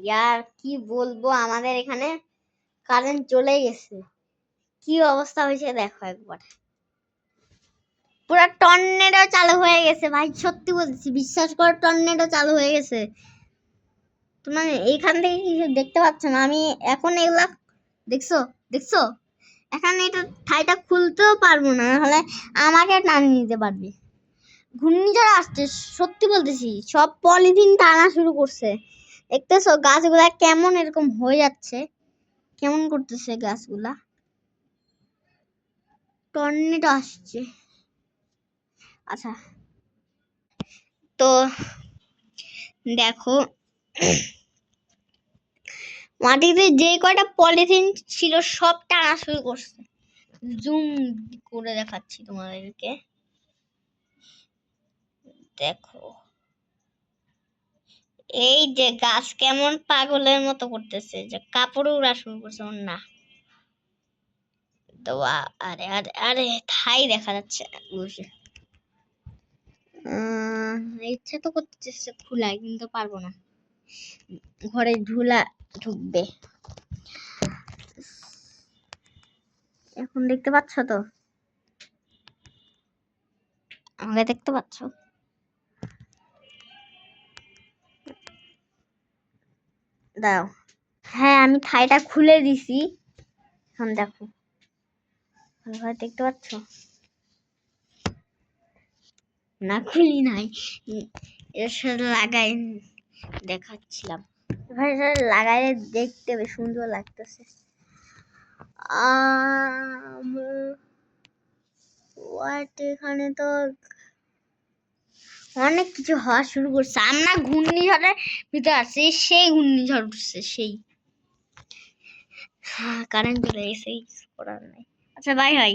ইয়ার কি বলবো, আমাদের এখানে কারেন্ট চলে গেছে। কি অবস্থা হয়েছে দেখো একবার, পুরো টর্নেডো চালু হয়ে গেছে ভাই, সত্যি বলছি, বিশ্বাস করো টর্নেডো চালু হয়ে গেছে। তোমার এইখান থেকে কিছু দেখতে পাচ্ছ না, আমি এখন এগুলা দেখছো দেখছো, এখানে এটা ঠাইটা খুলতেও পারবো না, নাহলে আমাকে টান নিতে পারবে। ঘূর্ণিঝড় আসছে, সত্যি বলতেছি, সব পলিথিন টানা শুরু করছে। দেখতেছো গাছগুলা কেমন এরকম হয়ে যাচ্ছে, কেমন করতেছে গাছগুলা। টর্নেডো আসছে। আচ্ছা, তো দেখো মাটিতে যে কয়টা পলিথিন ছিল সব টানা শুরু করছে। জুম করে দেখাচ্ছি তোমাদেরকে, দেখো এই যে গাছ কেমন পাগলের মতো করতেছে, যে কাপড় উড়া শুরু করছে ওর না। তো আরে আরে আরে ঠাই দেখা যাচ্ছে না বসে। ইচ্ছে তো করতেছে খুলাই, কিন্তু পারবো না, ঘরে ধুলা ঢুকবে। এখন দেখতে পাচ্ছ তো, আমাকে দেখতে পাচ্ছ? দাও, হ্যাঁ আমি ঠাইটা খুলে দিছি, এখন দেখো ভালো দেখতে পাচ্ছ না? খুলি নাই, এর সাথে লাগাই দেখাচ্ছিলাম, এবার লাগাইলে দেখতে বেশ সুন্দর লাগতেছে। এখানে তো অনেক কিছু হওয়া শুরু করছে, আমরা ঘূর্ণিঝড়ের ভিতরে আছি, সেই ঘূর্ণিঝড় উঠছে সেই। কারেন্ট চলে গেছে, করার নাই। আচ্ছা বাই বাই।